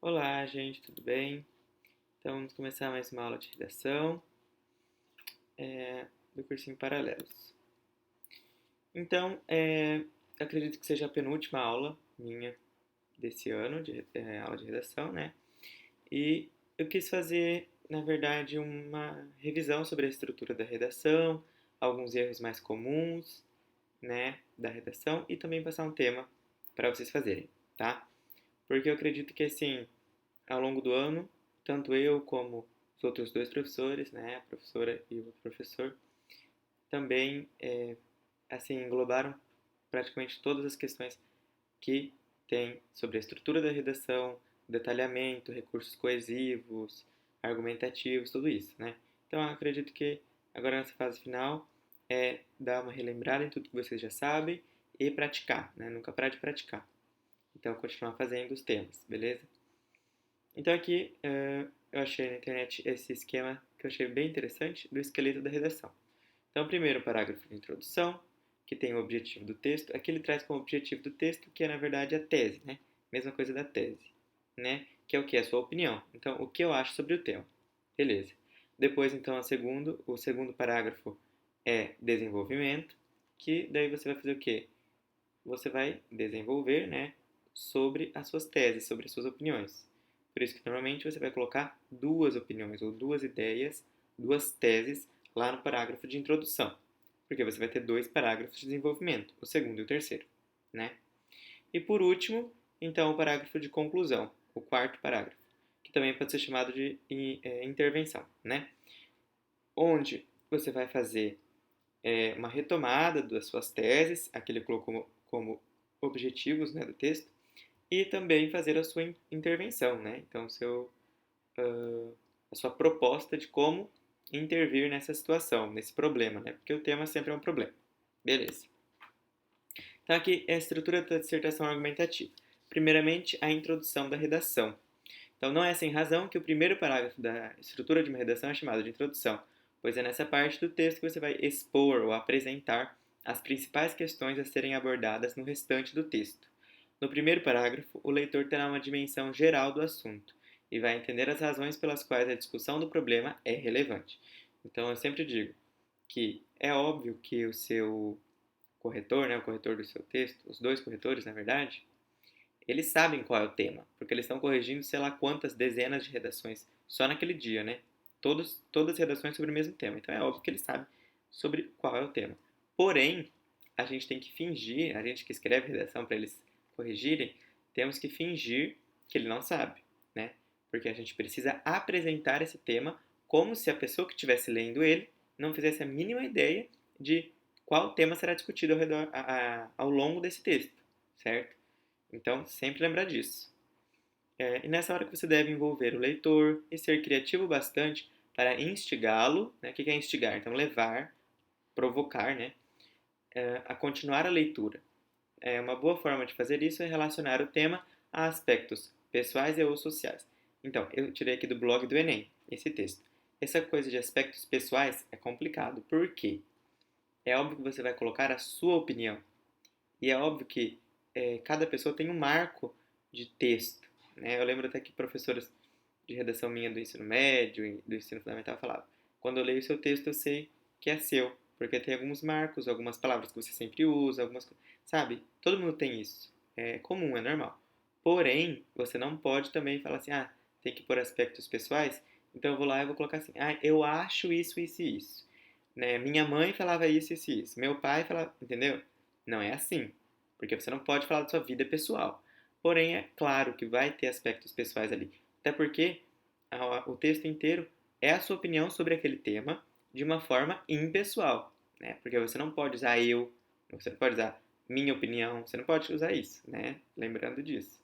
Olá, gente, tudo bem? Então, vamos começar mais uma aula de redação do cursinho Paralelos. Então, acredito que seja a penúltima aula minha desse ano de aula de redação, né? E eu quis fazer, na verdade, uma revisão sobre a estrutura da redação, alguns erros mais comuns, né, da redação e também passar um tema para vocês fazerem, tá? Porque eu acredito que, assim, ao longo do ano, tanto eu como os outros dois professores, né, a professora e o outro professor, também assim englobaram praticamente todas as questões que tem sobre a estrutura da redação, detalhamento, recursos coesivos, argumentativos, tudo isso, né? Então, eu acredito que agora nessa fase final é dar uma relembrada em tudo que vocês já sabem e praticar, né? Nunca parar de praticar. Então, continuar fazendo os temas, beleza? Então aqui eu achei na internet esse esquema que eu achei bem interessante do esqueleto da redação. Então, primeiro o parágrafo de introdução, que tem o objetivo do texto. Aqui ele traz como objetivo do texto, que é na verdade a tese, né? Mesma coisa da tese, né? Que é o que? A sua opinião. Então, o que eu acho sobre o tema. Beleza. Depois, então, o segundo parágrafo é desenvolvimento, que daí você vai fazer o quê? Você vai desenvolver, né, sobre as suas teses, sobre as suas opiniões. Por isso que normalmente você vai colocar duas opiniões ou duas ideias, duas teses lá no parágrafo de introdução, porque você vai ter dois parágrafos de desenvolvimento, o segundo e o terceiro, né? E por último, então, o parágrafo de conclusão, o quarto parágrafo, que também pode ser chamado de intervenção, né? Onde você vai fazer uma retomada das suas teses, aquele ele colocou como objetivos, né, do texto, e também fazer a sua intervenção, né? Então, a sua proposta de como intervir nessa situação, nesse problema, né? Porque o tema sempre é um problema. Beleza. Então, aqui é a estrutura da dissertação argumentativa. Primeiramente, a introdução da redação. Então, não é sem razão que o primeiro parágrafo da estrutura de uma redação é chamado de introdução, pois é nessa parte do texto que você vai expor ou apresentar as principais questões a serem abordadas no restante do texto. No primeiro parágrafo, o leitor terá uma dimensão geral do assunto e vai entender as razões pelas quais a discussão do problema é relevante. Então, eu sempre digo que é óbvio que o seu corretor, né, o corretor do seu texto, os dois corretores, na verdade, eles sabem qual é o tema, porque eles estão corrigindo sei lá quantas dezenas de redações só naquele dia, né? Todas as redações sobre o mesmo tema. Então é óbvio que eles sabem sobre qual é o tema. Porém, a gente tem que fingir, a gente que escreve redação para eles corrigirem, temos que fingir que ele não sabe, né? Porque a gente precisa apresentar esse tema como se a pessoa que estivesse lendo ele não fizesse a mínima ideia de qual tema será discutido ao longo desse texto, certo? Então, sempre lembrar disso. E nessa hora que você deve envolver o leitor e ser criativo bastante para instigá-lo, né? O que é instigar? Então, levar, provocar, né? A continuar a leitura. Uma boa forma de fazer isso é relacionar o tema a aspectos pessoais e ou sociais. Então, eu tirei aqui do blog do Enem esse texto. Essa coisa de aspectos pessoais é complicado. Por quê? É óbvio que você vai colocar a sua opinião. E é óbvio que cada pessoa tem um marco de texto, né? Eu lembro até que professoras de redação minha do ensino médio e do ensino fundamental falavam: quando eu leio o seu texto, eu sei que é seu, porque tem alguns marcos, algumas palavras que você sempre usa, sabe? Todo mundo tem isso. É comum, é normal. Porém, você não pode também falar assim: ah, tem que pôr aspectos pessoais, então eu vou lá e vou colocar assim: ah, eu acho isso, isso e isso. Né? Minha mãe falava isso, isso e isso. Meu pai falava, entendeu? Não é assim, porque você não pode falar da sua vida pessoal. Porém, é claro que vai ter aspectos pessoais ali. Até porque o texto inteiro é a sua opinião sobre aquele tema de uma forma impessoal, né? Porque você não pode usar eu, você não pode usar minha opinião, você não pode usar isso, né? Lembrando disso.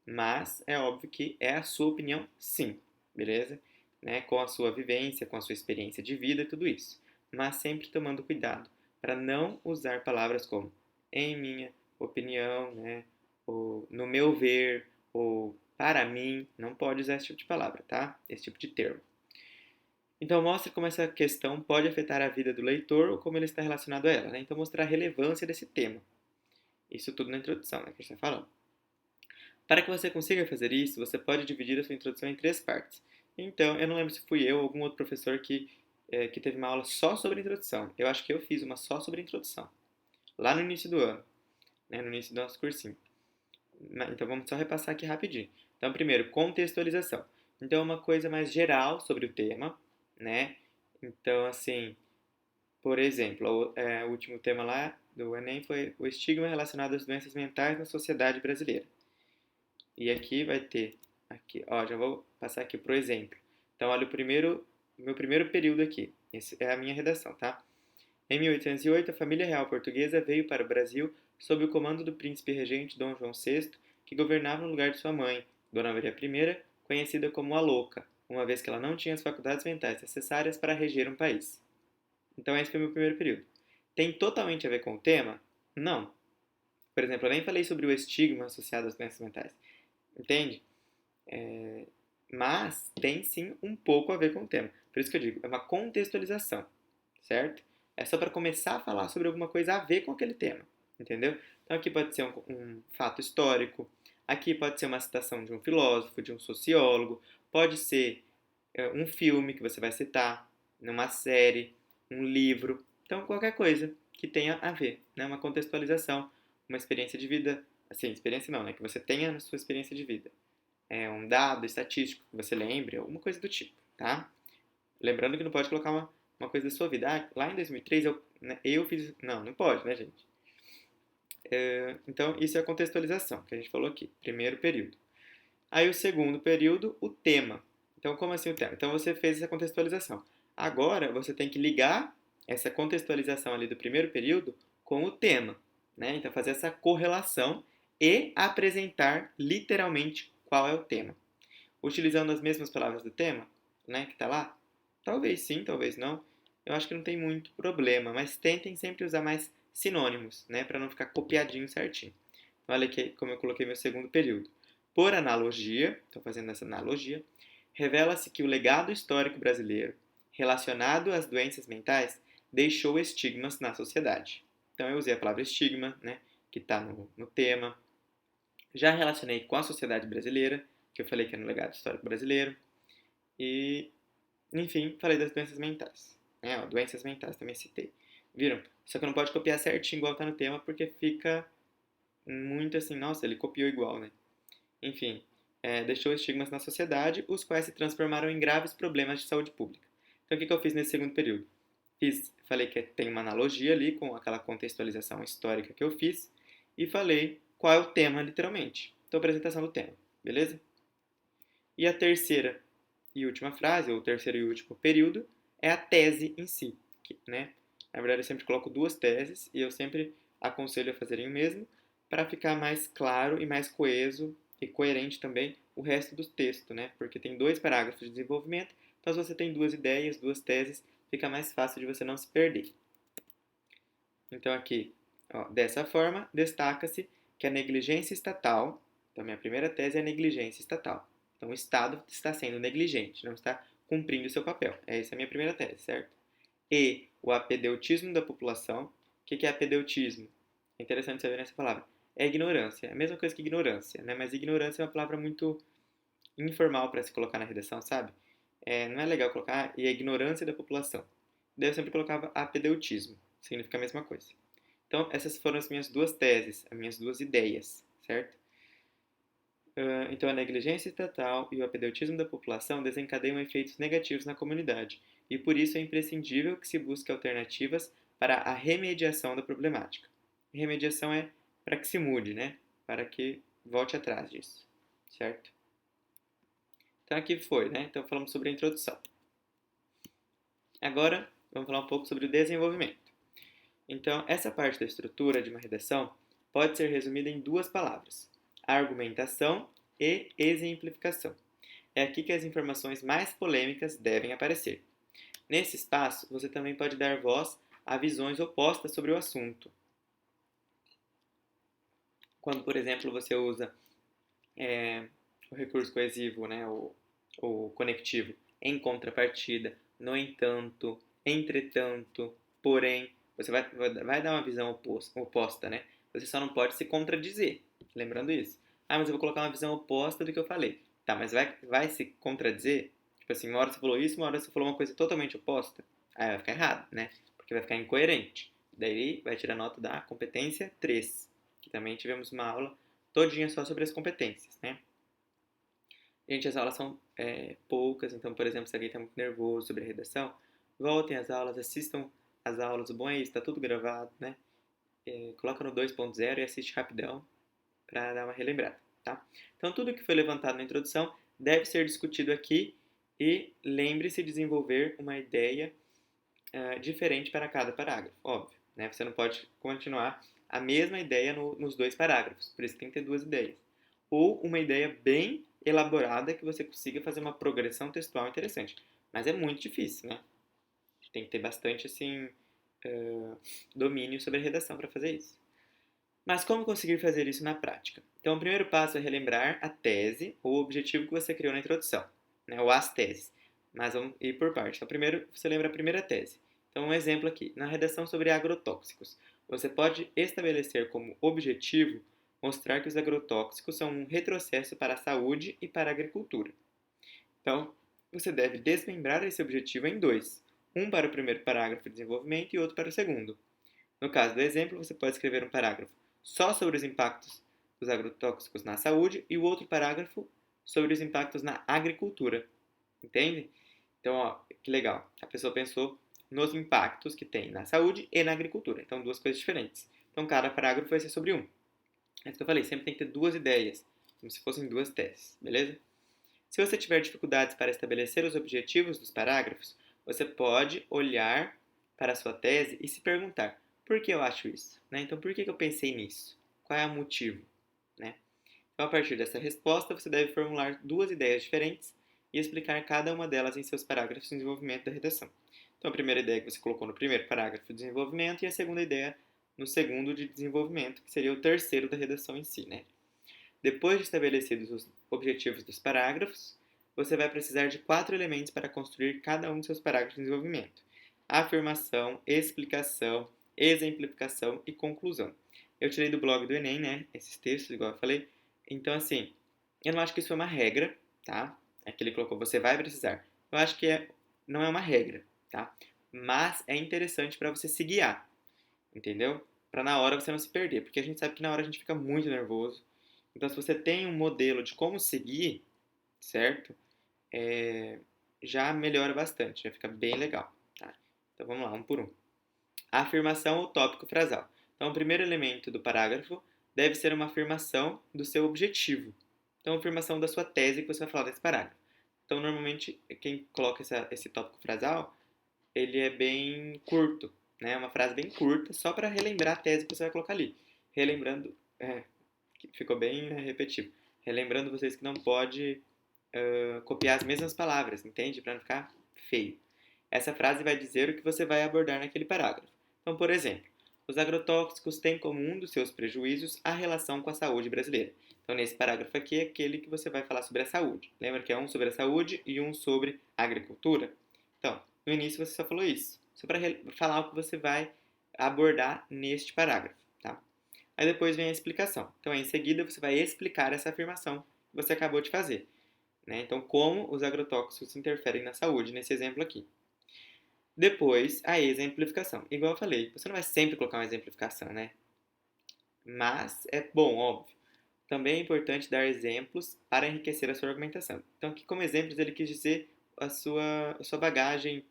Mas é óbvio que é a sua opinião, sim, beleza? Né? Com a sua vivência, com a sua experiência de vida, tudo isso. Mas sempre tomando cuidado para não usar palavras como em minha opinião, né? Ou no meu ver, ou para mim. Não pode usar esse tipo de palavra, tá? Esse tipo de termo. Então, mostre como essa questão pode afetar a vida do leitor ou como ele está relacionado a ela, né? Então, mostrar a relevância desse tema. Isso tudo na introdução, né? Que a gente está falando. Para que você consiga fazer isso, você pode dividir a sua introdução em 3 partes. Então, eu não lembro se fui eu ou algum outro professor que teve uma aula só sobre introdução. Eu acho que eu fiz uma só sobre introdução, lá no início do ano, né, no início do nosso cursinho. Então, vamos só repassar aqui rapidinho. Então, primeiro, contextualização. Então, uma coisa mais geral sobre o tema, né? Então, assim, por exemplo, o último tema lá do Enem foi o estigma relacionado às doenças mentais na sociedade brasileira. E aqui vai ter, aqui, ó, já vou passar aqui pro exemplo. Então, olha meu primeiro período aqui. Essa é a minha redação, tá? Em 1808, a família real portuguesa veio para o Brasil sob o comando do príncipe regente Dom João VI, que governava no lugar de sua mãe, Dona Maria I, conhecida como a Louca, uma vez que ela não tinha as faculdades mentais necessárias para reger um país. Então, esse foi o meu primeiro período. Tem totalmente a ver com o tema? Não. Por exemplo, eu nem falei sobre o estigma associado às doenças mentais. Entende? Mas tem sim um pouco a ver com o tema. Por isso que eu digo, é uma contextualização, certo? É só para começar a falar sobre alguma coisa a ver com aquele tema, entendeu? Então aqui pode ser um fato histórico, aqui pode ser uma citação de um filósofo, de um sociólogo, pode ser um filme que você vai citar, numa série, um livro, então qualquer coisa que tenha a ver, né? Uma contextualização, uma experiência de vida, assim, experiência não, né? Que você tenha na sua experiência de vida um dado estatístico que você lembre, alguma coisa do tipo, tá? Lembrando que não pode colocar uma coisa da sua vida. Ah, lá em 2003 eu fiz. Não, não pode, né, gente? Então, isso é a contextualização que a gente falou aqui, primeiro período. Aí, o segundo período, o tema. Então, como assim o tema? Então, você fez essa contextualização. Agora, você tem que ligar essa contextualização ali do primeiro período com o tema, né? Então, fazer essa correlação e apresentar literalmente qual é o tema. Utilizando as mesmas palavras do tema, né, que está lá? Talvez sim, talvez não. Eu acho que não tem muito problema, mas tentem sempre usar mais sinônimos, né, para não ficar copiadinho certinho. Então, olha aqui como eu coloquei meu segundo período. Por analogia, estou fazendo essa analogia, revela-se que o legado histórico brasileiro, relacionado às doenças mentais, deixou estigmas na sociedade. Então, eu usei a palavra estigma, né, que está no tema. Já relacionei com a sociedade brasileira, que eu falei que é no legado histórico brasileiro. E, enfim, falei das doenças mentais. Doenças mentais também citei. Viram? Só que não pode copiar certinho igual tá no tema, porque fica muito assim, nossa, ele copiou igual, né? Enfim, deixou estigmas na sociedade, os quais se transformaram em graves problemas de saúde pública. Então, o que eu fiz nesse segundo período? Falei que tem uma analogia ali com aquela contextualização histórica que eu fiz, e falei qual é o tema, literalmente. Então, apresentação do tema, beleza? E a terceira e última frase, ou o terceiro e último período, é a tese em si, né? Na verdade, eu sempre coloco duas teses e eu sempre aconselho a fazerem o mesmo para ficar mais claro e mais coeso e coerente também o resto do texto, né? Porque tem 2 parágrafos de desenvolvimento, então se você tem 2 ideias, 2 teses, fica mais fácil de você não se perder. Então aqui, ó, dessa forma, destaca-se que a negligência estatal, então minha primeira tese é a negligência estatal. Então o Estado está sendo negligente, não está cumprindo o seu papel. Essa é a minha primeira tese, certo? E o apedeutismo da população. O que é apedeutismo? É interessante saber essa palavra. É ignorância. É a mesma coisa que ignorância, né? Mas ignorância é uma palavra muito informal para se colocar na redação, sabe? Não é legal colocar e a ignorância da população. Daí eu sempre colocava apedeutismo. Significa a mesma coisa. Então, essas foram as minhas 2 teses, as minhas 2 ideias, certo? Então, a negligência estatal e o apedeutismo da população desencadeiam efeitos negativos na comunidade, e por isso é imprescindível que se busque alternativas para a remediação da problemática. Remediação é para que se mude, né? Para que volte atrás disso, certo? Então, aqui foi, né? Então, falamos sobre a introdução. Agora, vamos falar um pouco sobre o desenvolvimento. Então, essa parte da estrutura de uma redação pode ser resumida em 2 palavras: argumentação e exemplificação. É aqui que as informações mais polêmicas devem aparecer. Nesse espaço, você também pode dar voz a visões opostas sobre o assunto. Quando, por exemplo, você usa o recurso coesivo, né, o conectivo, em contrapartida, no entanto, entretanto, porém, você vai dar uma visão oposta, né? Você só não pode se contradizer, lembrando isso. Ah, mas eu vou colocar uma visão oposta do que eu falei. Tá, mas vai se contradizer? Tipo assim, uma hora você falou isso, uma hora você falou uma coisa totalmente oposta. Aí vai ficar errado, né? Porque vai ficar incoerente. Daí vai tirar nota da competência 3, que também tivemos uma aula todinha só sobre as competências, né? Gente, as aulas são poucas, então, por exemplo, se alguém está muito nervoso sobre a redação, voltem às aulas, assistam as aulas. O bom é isso, está tudo gravado, né? Coloca no 2.0 e assiste rapidão para dar uma relembrada, tá? Então, tudo que foi levantado na introdução deve ser discutido aqui e lembre-se de desenvolver uma ideia diferente para cada parágrafo, óbvio, né? Você não pode continuar a mesma ideia nos dois parágrafos, por isso tem que ter duas ideias. Ou uma ideia bem elaborada que você consiga fazer uma progressão textual interessante. Mas é muito difícil, né? Tem que ter bastante, assim, domínio sobre a redação para fazer isso. Mas como conseguir fazer isso na prática? Então, o primeiro passo é relembrar a tese ou o objetivo que você criou na introdução, né, ou as teses. Mas vamos ir por parte. Então, primeiro você lembra a primeira tese. Então, um exemplo aqui. Na redação sobre agrotóxicos, você pode estabelecer como objetivo mostrar que os agrotóxicos são um retrocesso para a saúde e para a agricultura. Então, você deve desmembrar esse objetivo em dois. Um para o primeiro parágrafo de desenvolvimento e outro para o segundo. No caso do exemplo, você pode escrever um parágrafo só sobre os impactos dos agrotóxicos na saúde e o outro parágrafo sobre os impactos na agricultura. Entende? Então, ó, que legal. A pessoa pensou nos impactos que tem na saúde e na agricultura. Então, duas coisas diferentes. Então, cada parágrafo vai ser sobre um. É isso que eu falei, sempre tem que ter duas ideias, como se fossem duas teses, beleza? Se você tiver dificuldades para estabelecer os objetivos dos parágrafos, você pode olhar para a sua tese e se perguntar: por que eu acho isso? Né? Então, por que eu pensei nisso? Qual é o motivo? Né? Então, a partir dessa resposta, você deve formular duas ideias diferentes e explicar cada uma delas em seus parágrafos de desenvolvimento da redação. Então, a primeira ideia que você colocou no primeiro parágrafo de desenvolvimento e a segunda ideia no segundo de desenvolvimento, que seria o terceiro da redação em si. Né? Depois de estabelecidos os objetivos dos parágrafos, você vai precisar de 4 elementos para construir cada um dos seus parágrafos de desenvolvimento: afirmação, explicação, exemplificação e conclusão. Eu tirei do blog do Enem, né, esses textos, igual eu falei. Então, assim, eu não acho que isso é uma regra, tá? É que ele colocou, você vai precisar. Eu acho que não é uma regra, tá? Mas é interessante para você se guiar, entendeu? Para na hora você não se perder, porque a gente sabe que na hora a gente fica muito nervoso. Então, se você tem um modelo de como seguir, certo? Já melhora bastante, já fica bem legal. Tá? Então, vamos lá, um por um. A afirmação ou tópico frasal. Então, o primeiro elemento do parágrafo deve ser uma afirmação do seu objetivo. Então, a afirmação da sua tese que você vai falar nesse parágrafo. Então, normalmente, quem coloca esse tópico frasal, ele é bem curto, né? É uma frase bem curta, só para relembrar a tese que você vai colocar ali. Relembrando, que ficou bem repetitivo. Relembrando vocês que não pode copiar as mesmas palavras, entende? Para não ficar feio. Essa frase vai dizer o que você vai abordar naquele parágrafo. Então, por exemplo, os agrotóxicos têm como um dos seus prejuízos a relação com a saúde brasileira. Então, nesse parágrafo aqui é aquele que você vai falar sobre a saúde. Lembra que é um sobre a saúde e um sobre a agricultura? Então, no início você só falou isso, só para falar o que você vai abordar neste parágrafo, tá? Aí depois vem a explicação. Então, em seguida, você vai explicar essa afirmação que você acabou de fazer. Né? Então, como os agrotóxicos interferem na saúde, nesse exemplo aqui. Depois, a exemplificação. Igual eu falei, você não vai sempre colocar uma exemplificação, né? Mas é bom, óbvio. Também é importante dar exemplos para enriquecer a sua argumentação. Então, aqui como exemplos, ele quis dizer a sua bagagem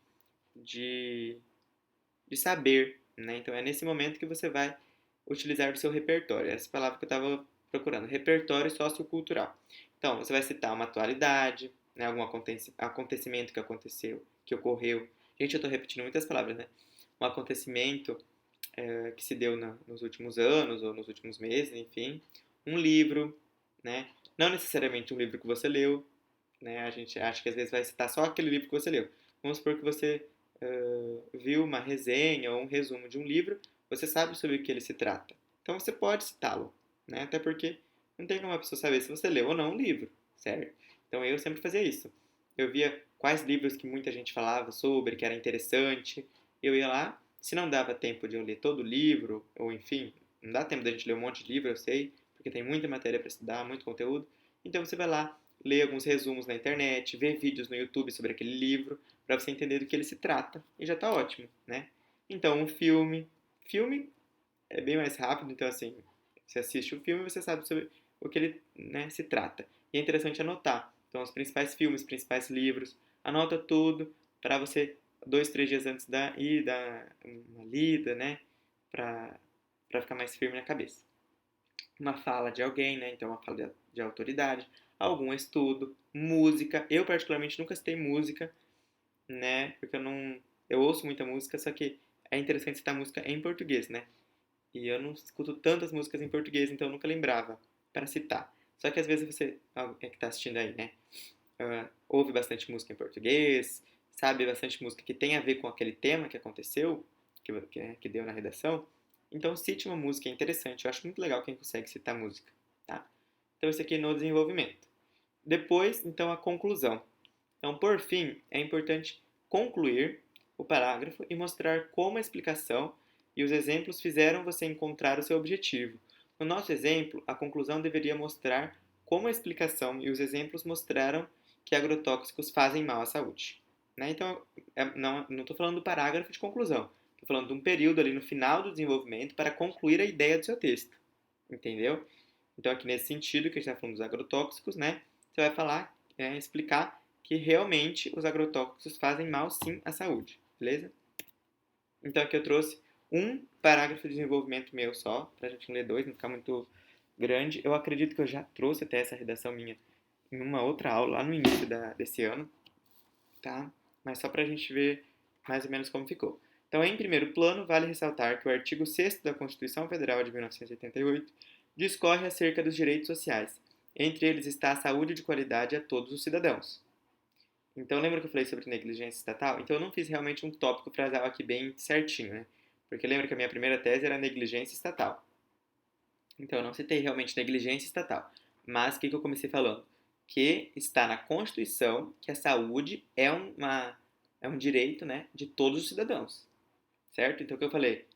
de, de saber, né? Então, é nesse momento que você vai utilizar o seu repertório. Essa palavra que eu estava procurando, repertório sociocultural. Então, você vai citar uma atualidade, né, algum acontecimento que aconteceu, que ocorreu. Gente, eu estou repetindo muitas palavras, né? Um acontecimento que se deu nos últimos anos ou nos últimos meses, enfim. Um livro, né? Não necessariamente um livro que você leu, né? A gente acha que às vezes vai citar só aquele livro que você leu. Vamos supor que você viu uma resenha ou um resumo de um livro, você sabe sobre o que ele se trata. Então você pode citá-lo, né? Até porque não tem como a pessoa saber se você leu ou não o livro, certo? Então eu sempre fazia isso. Eu via quais livros que muita gente falava sobre, que era interessante. Eu ia lá, se não dava tempo de eu ler todo o livro, ou enfim, não dá tempo da gente ler um monte de livro, eu sei, porque tem muita matéria para estudar, muito conteúdo. Então você vai lá, lê alguns resumos na internet, vê vídeos no YouTube sobre aquele livro, para você entender do que ele se trata, e já está ótimo, né? Então, um filme é bem mais rápido, então assim, você assiste o filme e você sabe sobre o que ele, né, se trata. E é interessante anotar. Então, os principais filmes, os principais livros, anota tudo para você, 2, 3 dias antes da ir dar uma lida, né, para ficar mais firme na cabeça. Uma fala de alguém, né, então uma fala de autoridade, algum estudo, música. Eu, particularmente, nunca citei música, né, porque eu ouço muita música, só que é interessante citar música em português, né? E eu não escuto tantas músicas em português, então eu nunca lembrava para citar. Só que às vezes você, que está assistindo aí, né, ouve bastante música em português, sabe bastante música que tem a ver com aquele tema que aconteceu, que deu na redação. Então cite uma música, é interessante. Eu acho muito legal quem consegue citar música, tá? Então isso aqui é no desenvolvimento. Depois, então, a conclusão. Então, por fim, é importante concluir o parágrafo e mostrar como a explicação e os exemplos fizeram você encontrar o seu objetivo. No nosso exemplo, a conclusão deveria mostrar como a explicação e os exemplos mostraram que agrotóxicos fazem mal à saúde. Né? Então, não estou falando do parágrafo de conclusão, estou falando de um período ali no final do desenvolvimento para concluir a ideia do seu texto. Entendeu? Então, aqui nesse sentido que a gente está falando dos agrotóxicos, né? Você vai falar, explicar que realmente os agrotóxicos fazem mal sim à saúde, beleza? Então aqui eu trouxe um parágrafo de desenvolvimento meu só, pra gente não ler dois, não ficar muito grande. Eu acredito que eu já trouxe até essa redação minha em uma outra aula, lá no início desse ano, tá? Mas só pra gente ver mais ou menos como ficou. Então, em primeiro plano, vale ressaltar que o artigo 6º da Constituição Federal de 1988 discorre acerca dos direitos sociais. Entre eles está a saúde de qualidade a todos os cidadãos. Então, lembra que eu falei sobre negligência estatal? Então, eu não fiz realmente um tópico frasal aqui bem certinho, né? Porque lembra que a minha primeira tese era negligência estatal. Então, eu não citei realmente negligência estatal. Mas o que eu comecei falando? Que está na Constituição que a saúde é um direito, né, de todos os cidadãos. Certo? Então, o que eu falei?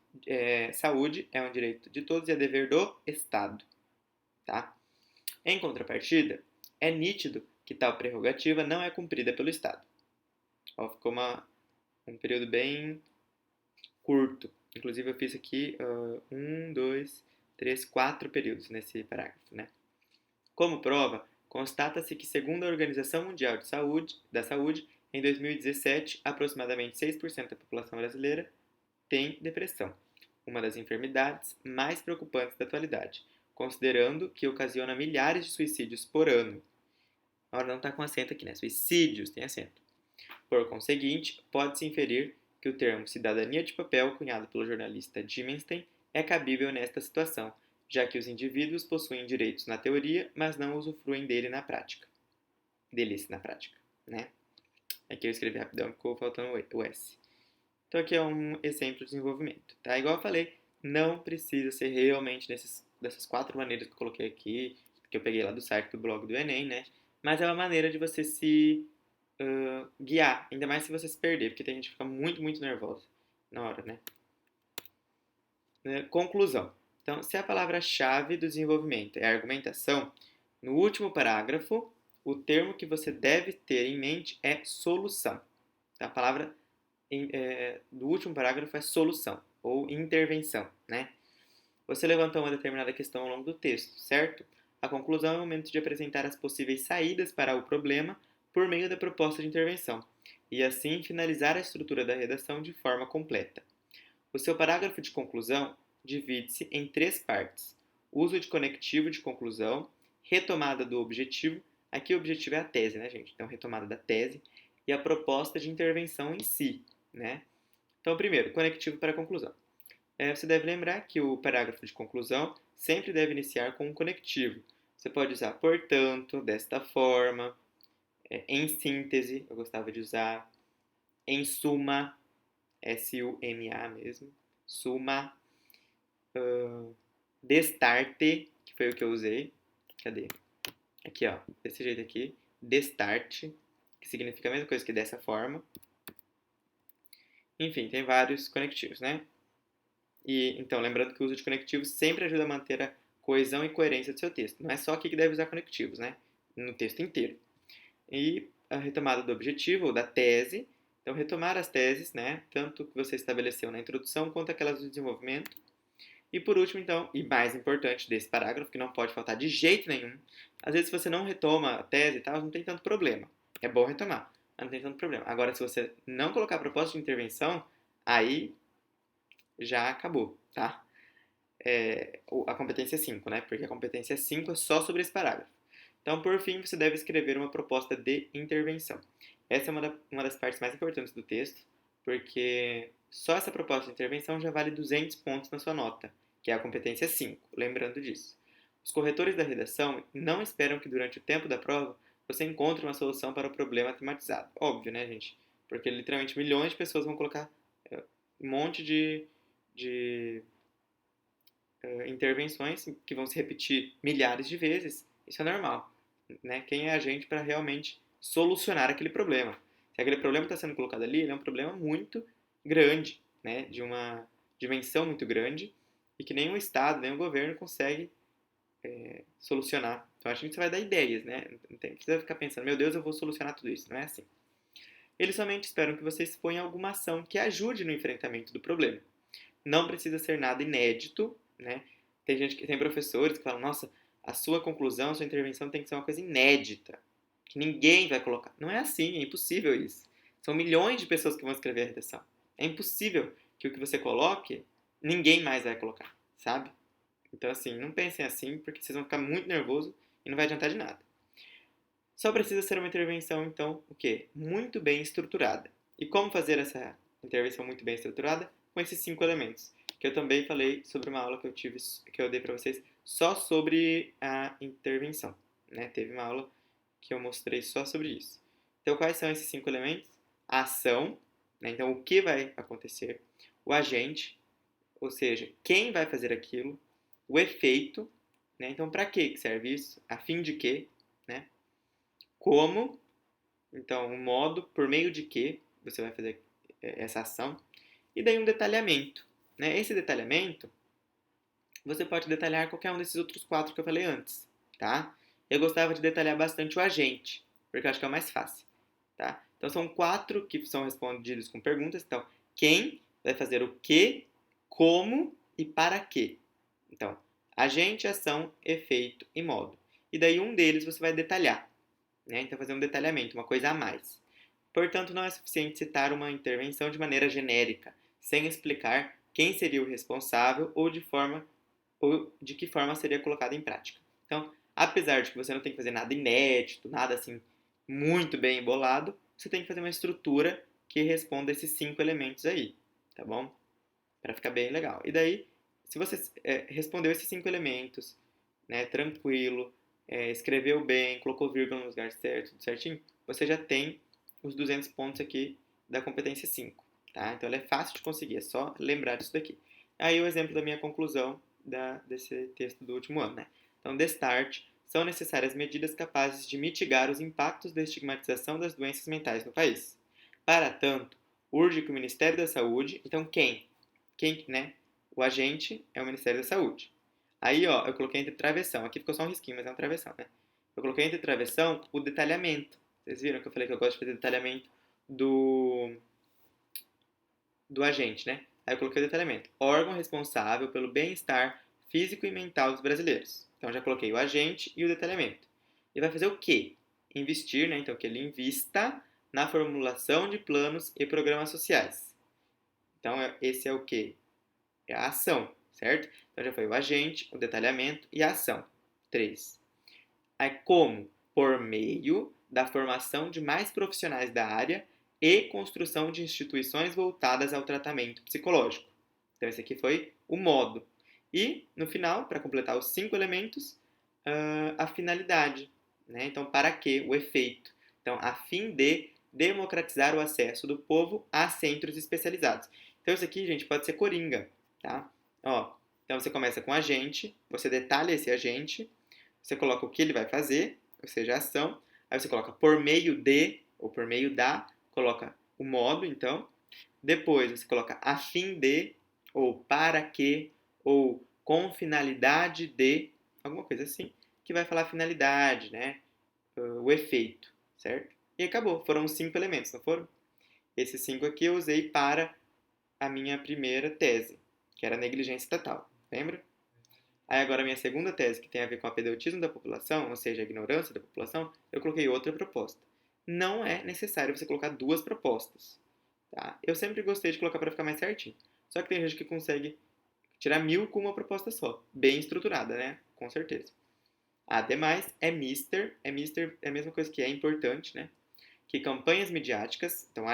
Saúde é um direito de todos e é dever do Estado. Tá? Em contrapartida, é nítido que tal prerrogativa não é cumprida pelo Estado. Ó, ficou um período bem curto. Inclusive, eu fiz aqui 4 períodos nesse parágrafo, né? Como prova, constata-se que, segundo a Organização Mundial da Saúde, em 2017, aproximadamente 6% da população brasileira tem depressão, uma das enfermidades mais preocupantes da atualidade, considerando que ocasiona milhares de suicídios por ano. Agora não está com acento aqui, né? Suicídios tem acento. Por conseguinte, pode-se inferir que o termo cidadania de papel, cunhado pelo jornalista Dimenstein, é cabível nesta situação, já que os indivíduos possuem direitos na teoria, mas não usufruem deles na prática, né? Aqui eu escrevi rapidão, ficou faltando o S. Então aqui é um exemplo de desenvolvimento, tá? Igual eu falei, não precisa ser realmente dessas 4 maneiras que eu coloquei aqui, que eu peguei lá do site do blog do Enem, né? Mas é uma maneira de você se guiar, ainda mais se você se perder, porque tem gente que fica muito, muito nervosa na hora, né? Conclusão. Então, se a palavra-chave do desenvolvimento é argumentação, no último parágrafo, o termo que você deve ter em mente é solução. A palavra do último parágrafo é solução ou intervenção, né? Você levantou uma determinada questão ao longo do texto, certo? A conclusão é o momento de apresentar as possíveis saídas para o problema por meio da proposta de intervenção, e assim finalizar a estrutura da redação de forma completa. O seu parágrafo de conclusão divide-se em 3 partes: uso de conectivo de conclusão, retomada do objetivo, aqui o objetivo é a tese, né, gente? Então, retomada da tese, e a proposta de intervenção em si, né? Então, primeiro, conectivo para a conclusão. Você deve lembrar que o parágrafo de conclusão sempre deve iniciar com um conectivo. Você pode usar, portanto, desta forma, em síntese, eu gostava de usar, em suma, S-U-M-A mesmo, suma, destarte, que foi o que eu usei, cadê? Aqui, ó, desse jeito aqui, destarte, que significa a mesma coisa que dessa forma. Enfim, tem vários conectivos, né? E, então, lembrando que o uso de conectivos sempre ajuda a manter a coesão e coerência do seu texto. Não é só aqui que deve usar conectivos, né? No texto inteiro. E a retomada do objetivo ou da tese. Então, retomar as teses, né? Tanto que você estabeleceu na introdução quanto aquelas do desenvolvimento. E por último, então, e mais importante desse parágrafo, que não pode faltar de jeito nenhum, às vezes se você não retoma a tese e tal, não tem tanto problema. É bom retomar, mas não tem tanto problema. Agora, se você não colocar proposta de intervenção, aí já acabou, tá? A competência 5, né? Porque a competência 5 é só sobre esse parágrafo. Então, por fim, você deve escrever uma proposta de intervenção. Essa é uma das partes mais importantes do texto, porque só essa proposta de intervenção já vale 200 pontos na sua nota, que é a competência 5, lembrando disso. Os corretores da redação não esperam que durante o tempo da prova você encontre uma solução para o problema tematizado. Óbvio, né, gente? Porque literalmente milhões de pessoas vão colocar um monte de intervenções que vão se repetir milhares de vezes. Isso é normal, né? Quem é a gente para realmente solucionar aquele problema? Se aquele problema está sendo colocado ali, ele é um problema muito grande, né? De uma dimensão muito grande e que nem o Estado, nem o governo consegue solucionar. Então a gente vai dar ideias, né? Não precisa ficar pensando, meu Deus, eu vou solucionar tudo isso. Não é assim. Eles somente esperam que você exponha alguma ação que ajude no enfrentamento do problema. Não precisa ser nada inédito, né? Tem professores que falam, nossa, a sua conclusão, a sua intervenção tem que ser uma coisa inédita, que ninguém vai colocar. Não é assim, é impossível isso. São milhões de pessoas que vão escrever a redação. É impossível que o que você coloque, ninguém mais vai colocar, sabe? Então, assim, não pensem assim, porque vocês vão ficar muito nervosos e não vai adiantar de nada. Só precisa ser uma intervenção, então, o quê? Muito bem estruturada. E como fazer essa intervenção muito bem estruturada? Com esses 5 elementos, que eu também falei sobre uma aula que eu dei para vocês só sobre a intervenção, né? Teve uma aula que eu mostrei só sobre isso. Então, quais são esses 5 elementos? A ação, né? Então, o que vai acontecer? O agente, ou seja, quem vai fazer aquilo? O efeito, né? Então, para que serve isso? A fim de quê? Né? Como, então, o modo, por meio de que você vai fazer essa ação, e daí um detalhamento. Né? Esse detalhamento, você pode detalhar qualquer um desses outros 4 que eu falei antes, tá? Eu gostava de detalhar bastante o agente, porque eu acho que é o mais fácil, tá? Então, são 4 que são respondidos com perguntas. Então, quem vai fazer o que, como e para quê. Então, agente, ação, efeito e modo. E daí um deles você vai detalhar, né? Então, fazer um detalhamento, uma coisa a mais. Portanto, não é suficiente citar uma intervenção de maneira genérica, sem explicar quem seria o responsável ou de que forma seria colocada em prática. Então, apesar de que você não tem que fazer nada inédito, nada assim muito bem embolado, você tem que fazer uma estrutura que responda esses 5 elementos aí, tá bom? Para ficar bem legal. E daí, se você respondeu esses 5 elementos, né, tranquilo, escreveu bem, colocou vírgula no lugar certo, tudo certinho, você já tem os 200 pontos aqui da competência 5, tá? Então ela é fácil de conseguir, é só lembrar disso daqui. Aí o exemplo da minha conclusão desse texto do último ano, né? Então, destarte, são necessárias medidas capazes de mitigar os impactos da estigmatização das doenças mentais no país. Para tanto, urge que o Ministério da Saúde, então quem, né? O agente é o Ministério da Saúde. Aí, ó, eu coloquei entre travessão. Aqui ficou só um risquinho, mas é um travessão, né? Eu coloquei entre travessão o detalhamento. Vocês viram que eu falei que eu gosto de fazer detalhamento do agente, né? Aí eu coloquei o detalhamento. Órgão responsável pelo bem-estar físico e mental dos brasileiros. Então já coloquei o agente e o detalhamento. E vai fazer o quê? Investir, né? Então que ele invista na formulação de planos e programas sociais. Então esse é o quê? É a ação, certo? Então já foi o agente, o detalhamento e a ação. 3. Aí como? Por meio da formação de mais profissionais da área e construção de instituições voltadas ao tratamento psicológico. Então esse aqui foi o modo. E, no final, para completar os 5 elementos, a finalidade. Né? Então, para quê? O efeito. Então, a fim de democratizar o acesso do povo a centros especializados. Então, isso aqui, gente, pode ser coringa. Tá? Ó, então, você começa com agente, você detalha esse agente, você coloca o que ele vai fazer, ou seja, a ação. Aí você coloca por meio de, ou por meio da, coloca o modo, então. Depois você coloca a fim de, ou para que, ou com finalidade de, alguma coisa assim, que vai falar a finalidade, né? O efeito, certo? E acabou. Foram os 5 elementos, não foram? Esses 5 aqui eu usei para a minha primeira tese, que era a negligência estatal. Lembra? Aí agora a minha segunda tese, que tem a ver com o apedeutismo da população, ou seja, a ignorância da população, eu coloquei outra proposta. Não é necessário você colocar 2 propostas. Tá? Eu sempre gostei de colocar para ficar mais certinho. Só que tem gente que consegue tirar 1000 com uma proposta só. Bem estruturada, né? Com certeza. Ademais, é a mesma coisa que é importante, né? Que campanhas midiáticas, então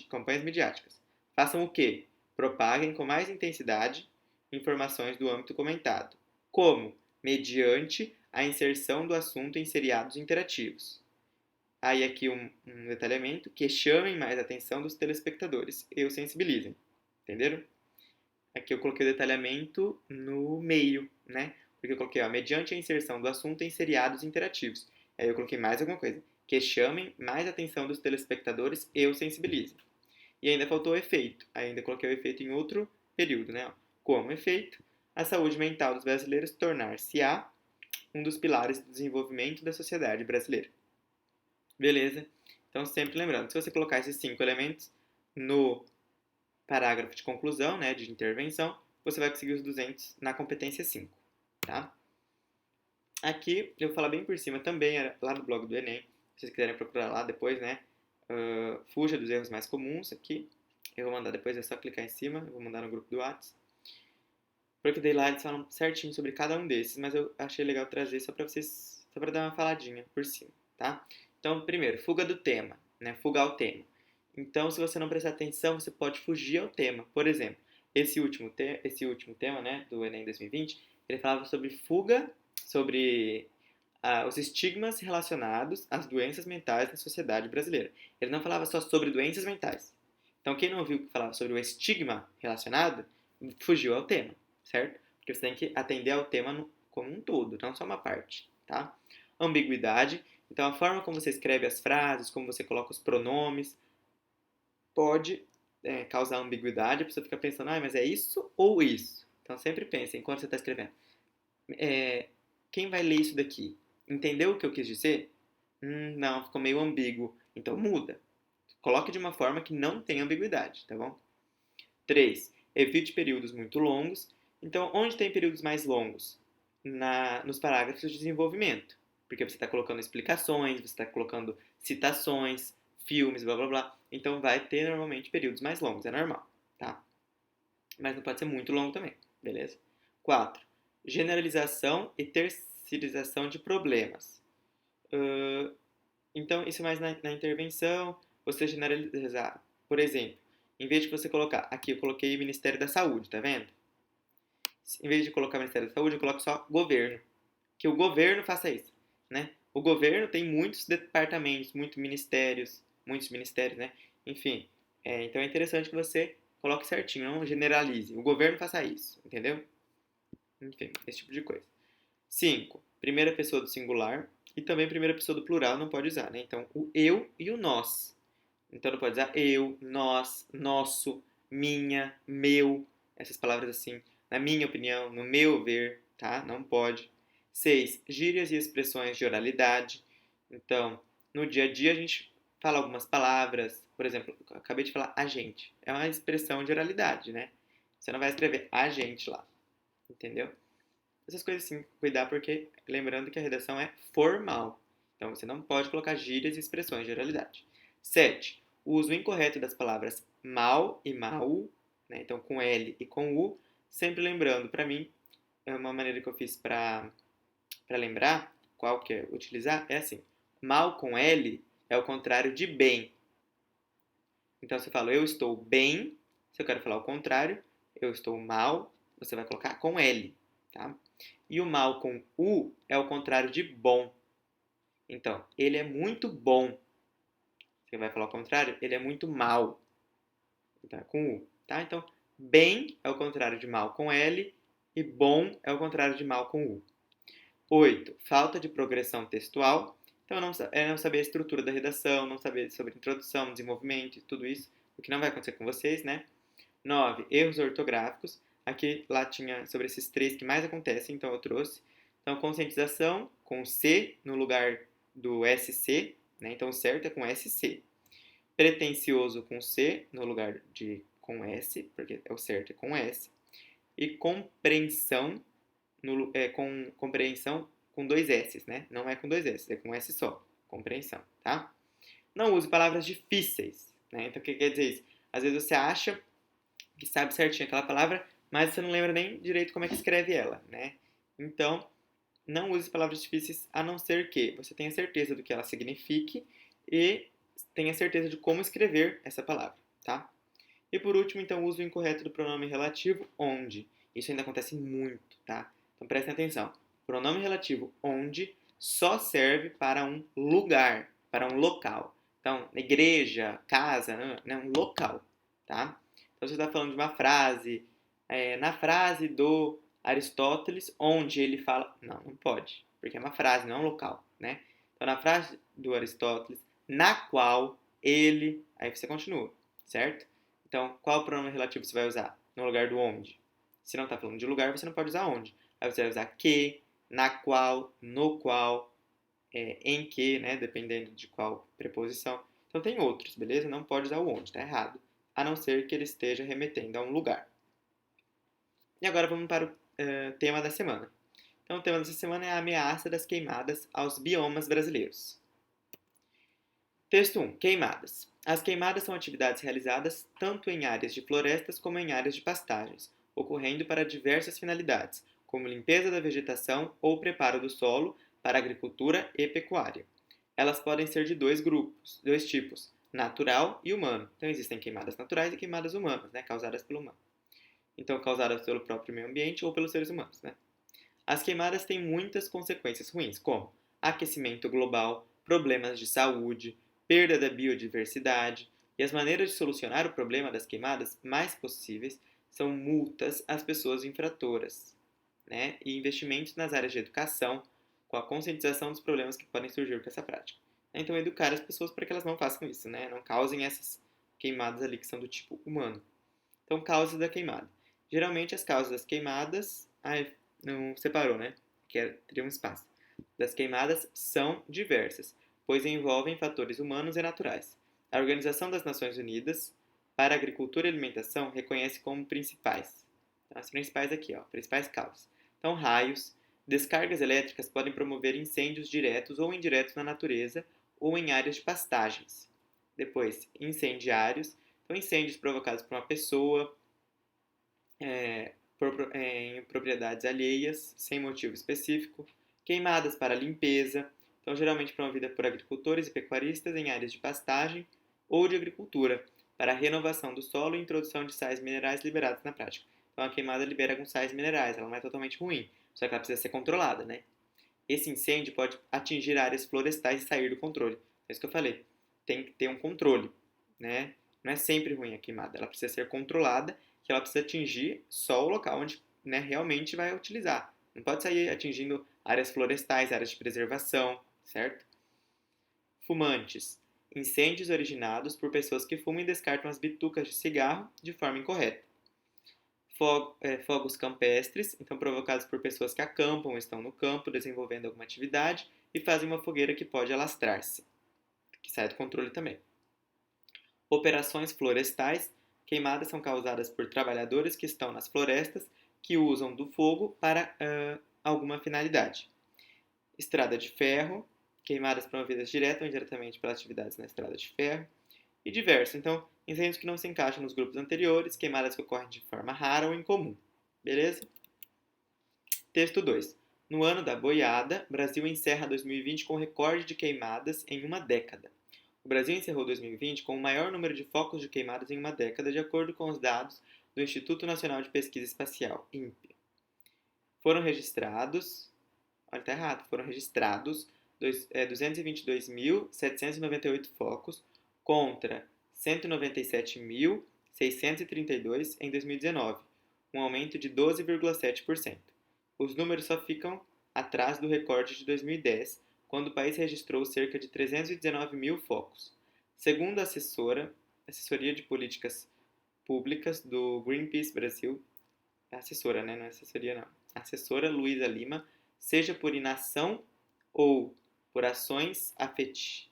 campanhas midiáticas, façam o quê? Propaguem com mais intensidade informações do âmbito comentado. Como? Mediante a inserção do assunto em seriados interativos. Aí aqui um detalhamento, que chamem mais a atenção dos telespectadores e os sensibilizem. Entenderam? Aqui eu coloquei o detalhamento no meio, né? Porque eu coloquei, ó, mediante a inserção do assunto em seriados interativos. Aí eu coloquei mais alguma coisa. Que chamem mais a atenção dos telespectadores e os sensibilizem. E ainda faltou o efeito. Ainda coloquei o efeito em outro período, né? Como efeito, a saúde mental dos brasileiros tornar-se-á um dos pilares do desenvolvimento da sociedade brasileira. Beleza? Então, sempre lembrando, se você colocar esses 5 elementos no parágrafo de conclusão, né, de intervenção, você vai conseguir os 200 na competência 5, tá? Aqui, eu vou falar bem por cima também, lá no blog do Enem, se vocês quiserem procurar lá depois, né? Fuja dos erros mais comuns aqui. Eu vou mandar depois, é só clicar em cima, eu vou mandar no grupo do WhatsApp. Porque daí lá eles falam certinho sobre cada um desses, mas eu achei legal trazer só pra vocês, só pra dar uma faladinha por cima, tá? Então, primeiro, fuga do tema, né? Fuga ao tema. Então, se você não prestar atenção, você pode fugir ao tema. Por exemplo, esse último tema, né, do Enem 2020, ele falava sobre fuga, sobre os estigmas relacionados às doenças mentais na sociedade brasileira. Ele não falava só sobre doenças mentais. Então, quem não ouviu que falava sobre o estigma relacionado, fugiu ao tema, certo? Porque você tem que atender ao tema como um todo, não só uma parte, tá? Ambiguidade. Então, a forma como você escreve as frases, como você coloca os pronomes, pode causar ambiguidade. A pessoa fica pensando, mas é isso ou isso? Então, sempre pense, enquanto você está escrevendo. Quem vai ler isso daqui? Entendeu o que eu quis dizer? Não, ficou meio ambíguo. Então, muda. Coloque de uma forma que não tenha ambiguidade, tá bom? 3. Evite períodos muito longos. Então, onde tem períodos mais longos? Nos parágrafos de desenvolvimento. Porque você está colocando explicações, você está colocando citações, filmes, blá blá blá. Então, vai ter normalmente períodos mais longos, é normal, tá? Mas não pode ser muito longo também, beleza? 4. Generalização e terceirização de problemas. Então, isso mais na intervenção, você generalizar. Por exemplo, em vez de você colocar, aqui eu coloquei Ministério da Saúde, tá vendo? Em vez de colocar Ministério da Saúde, eu coloco só governo. Que o governo faça isso, né? O governo tem muitos departamentos, muitos ministérios, né? Enfim, então é interessante que você coloque certinho, não generalize. O governo faça isso, entendeu? Enfim, esse tipo de coisa. 5. Primeira pessoa do singular e também primeira pessoa do plural não pode usar, né? Então, o eu e o nós. Então, não pode usar eu, nós, nosso, minha, meu, essas palavras assim, na minha opinião, no meu ver, tá? Não pode. 6. Gírias e expressões de oralidade. Então, no dia a dia a gente fala algumas palavras, por exemplo, acabei de falar a gente. É uma expressão de oralidade, né? Você não vai escrever a gente lá, entendeu? Essas coisas assim, cuidar porque, lembrando que a redação é formal. Então, você não pode colocar gírias e expressões de oralidade. 7. O uso incorreto das palavras mal e mal, né? Então com L e com U, sempre lembrando, para mim, é uma maneira que eu fiz para lembrar qual que é utilizar, é assim, mal com L é o contrário de bem. Então você fala, eu estou bem, se eu quero falar o contrário, eu estou mal, você vai colocar com L, tá? E o mal com U é o contrário de bom. Então, ele é muito bom. Você vai falar o contrário, ele é muito mal. Então, é com U, tá? Então, bem é o contrário de mal com L e bom é o contrário de mal com U. 8. Falta de progressão textual. Então, não saber a estrutura da redação, não saber sobre introdução, desenvolvimento e tudo isso, o que não vai acontecer com vocês, né? 9. Erros ortográficos. Aqui, lá tinha sobre esses 3 que mais acontecem, então eu trouxe. Então, conscientização com C no lugar do SC, né? Então, o certo é com SC. Pretensioso com C no lugar de com S, porque é o certo é com S. E compreensão, com compreensão com dois S, né? Não é com dois S, é com S só. Compreensão, tá? Não use palavras difíceis, né? Então, o que quer dizer isso? Às vezes você acha que sabe certinho aquela palavra, mas você não lembra nem direito como é que escreve ela, né? Então, não use palavras difíceis a não ser que você tenha certeza do que ela signifique e tenha certeza de como escrever essa palavra, tá? E por último, então, o uso incorreto do pronome relativo onde. Isso ainda acontece muito, tá? Então prestem atenção. O pronome relativo onde só serve para um lugar, para um local. Então, igreja, casa, né? Um local, tá? Então, você está falando de uma frase, na frase do Aristóteles, onde ele fala... Não, não pode, porque é uma frase, não é um local, né? Então, na frase do Aristóteles, na qual ele... Aí você continua, certo? Então, qual pronome relativo você vai usar no lugar do onde? Se não está falando de lugar, você não pode usar onde. Aí você vai usar que, na qual, no qual, em que, né? Dependendo de qual preposição. Então tem outros, beleza? Não pode usar o onde, tá errado. A não ser que ele esteja remetendo a um lugar. E agora vamos para o tema da semana. Então o tema dessa semana é a ameaça das queimadas aos biomas brasileiros. Texto 1. Queimadas. As queimadas são atividades realizadas tanto em áreas de florestas como em áreas de pastagens, ocorrendo para diversas finalidades, como limpeza da vegetação ou preparo do solo para agricultura e pecuária. Elas podem ser de dois tipos, natural e humano. Então existem queimadas naturais e queimadas humanas, né, causadas pelo humano. Então causadas pelo próprio meio ambiente ou pelos seres humanos, né? As queimadas têm muitas consequências ruins, como aquecimento global, problemas de saúde, perda da biodiversidade, e as maneiras de solucionar o problema das queimadas mais possíveis são multas às pessoas infratoras, né? E investimentos nas áreas de educação, com a conscientização dos problemas que podem surgir com essa prática. Então, educar as pessoas para que elas não façam isso, né? Não causem essas queimadas ali que são do tipo humano. Então, causas da queimada. Geralmente, as causas das queimadas... Ai, não separou, né? Teria um espaço. Das queimadas são diversas, pois envolvem fatores humanos e naturais. A Organização das Nações Unidas para a Agricultura e Alimentação reconhece como principais. Então, as principais aqui, ó, principais causas. Então, raios, descargas elétricas podem promover incêndios diretos ou indiretos na natureza ou em áreas de pastagens. Depois, incendiários, então incêndios provocados por uma pessoa, em propriedades alheias, sem motivo específico, queimadas para limpeza, então geralmente promovida por agricultores e pecuaristas em áreas de pastagem ou de agricultura, para a renovação do solo e introdução de sais minerais liberados na prática. Então a queimada libera alguns sais minerais, ela não é totalmente ruim, só que ela precisa ser controlada, né? Esse incêndio pode atingir áreas florestais e sair do controle. É isso que eu falei. Tem que ter um controle, né? Não é sempre ruim a queimada, ela precisa ser controlada, que ela precisa atingir só o local onde, né, realmente vai utilizar. Não pode sair atingindo áreas florestais, áreas de preservação, certo? Fumantes. Incêndios originados por pessoas que fumam e descartam as bitucas de cigarro de forma incorreta. Fogos campestres, então provocados por pessoas que acampam, estão no campo desenvolvendo alguma atividade e fazem uma fogueira que pode alastrar-se, que sai do controle também. Operações florestais. Queimadas são causadas por trabalhadores que estão nas florestas que usam do fogo para alguma finalidade. Estrada de ferro. Queimadas promovidas direta ou indiretamente pelas atividades na estrada de ferro. E diversos. Então, incêndios que não se encaixam nos grupos anteriores, queimadas que ocorrem de forma rara ou incomum. Beleza? Texto 2. No ano da boiada, Brasil encerra 2020 com recorde de queimadas em uma década. O Brasil encerrou 2020 com o maior número de focos de queimadas em uma década, de acordo com os dados do Instituto Nacional de Pesquisa Espacial, INPE. Foram registrados 222.798 focos contra 197.632 em 2019, um aumento de 12,7%. Os números só ficam atrás do recorde de 2010, quando o país registrou cerca de 319 mil focos. Segundo a Assessoria de Políticas Públicas do Greenpeace Brasil, assessora, né? Não é assessoria, não. A assessora Luísa Lima, seja por inação ou por ações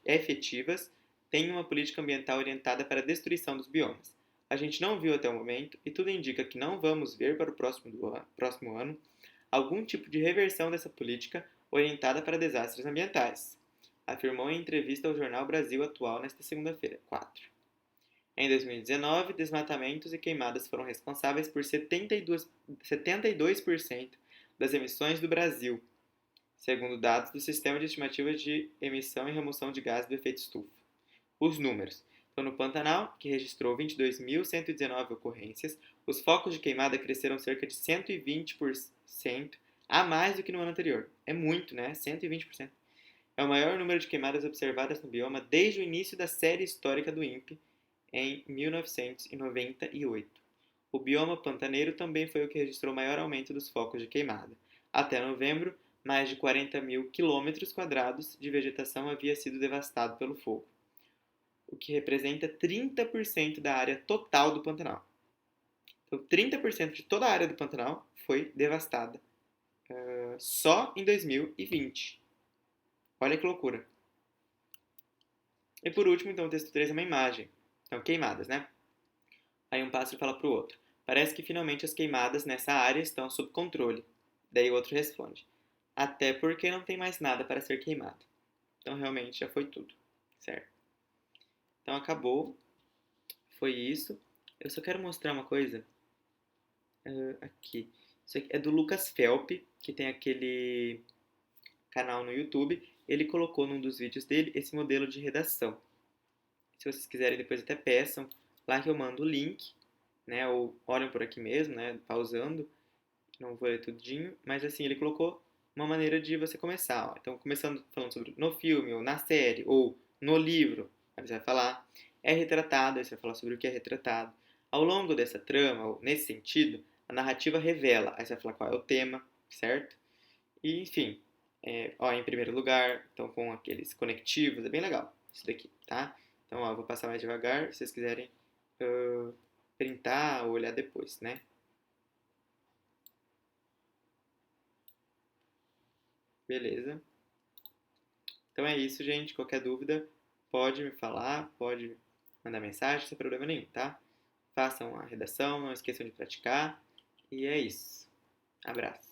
efetivas, tem uma política ambiental orientada para a destruição dos biomas. A gente não viu até o momento, e tudo indica que não vamos ver para o próximo ano, algum tipo de reversão dessa política orientada para desastres ambientais, afirmou em entrevista ao jornal Brasil Atual nesta segunda-feira, 4. Em 2019, desmatamentos e queimadas foram responsáveis por 72% das emissões do Brasil, segundo dados do Sistema de Estimativas de Emissão e Remoção de Gases do Efeito Estufa. Os números. Então, no Pantanal, que registrou 22.119 ocorrências, os focos de queimada cresceram cerca de 120% a mais do que no ano anterior. É muito, né? 120%. É o maior número de queimadas observadas no bioma desde o início da série histórica do INPE, em 1998. O bioma pantaneiro também foi o que registrou o maior aumento dos focos de queimada. Até novembro, mais de 40 mil quilômetros quadrados de vegetação havia sido devastado pelo fogo, o que representa 30% da área total do Pantanal. Então, 30% de toda a área do Pantanal foi devastada só em 2020. Olha que loucura. E por último, então, o texto 3 é uma imagem. Então, queimadas, né? Aí um pássaro fala para o outro: parece que finalmente as queimadas nessa área estão sob controle. Daí o outro responde: até porque não tem mais nada para ser queimado. Então, realmente, já foi tudo, certo? Então, acabou. Foi isso. Eu só quero mostrar uma coisa aqui. Isso aqui é do Lucas Felp, que tem aquele canal no YouTube. Ele colocou num dos vídeos dele esse modelo de redação. Se vocês quiserem, depois até peçam. Lá que eu mando o link, né? Ou olhem por aqui mesmo, né? Pausando. Não vou ler tudinho. Mas assim, ele colocou uma maneira de você começar. Ó. Então, começando falando sobre no filme, ou na série, ou no livro. Aí você vai falar, é retratado, aí você vai falar sobre o que é retratado. Ao longo dessa trama, ou nesse sentido, a narrativa revela. Aí você vai falar qual é o tema, certo? E, enfim, ó, em primeiro lugar, então com aqueles conectivos, é bem legal isso daqui, tá? Então, ó, eu vou passar mais devagar, se vocês quiserem printar ou olhar depois, né? Beleza. Então é isso, gente. Qualquer dúvida, pode me falar, pode mandar mensagem, sem problema nenhum, tá? Façam a redação, não esqueçam de praticar. E é isso. Abraço.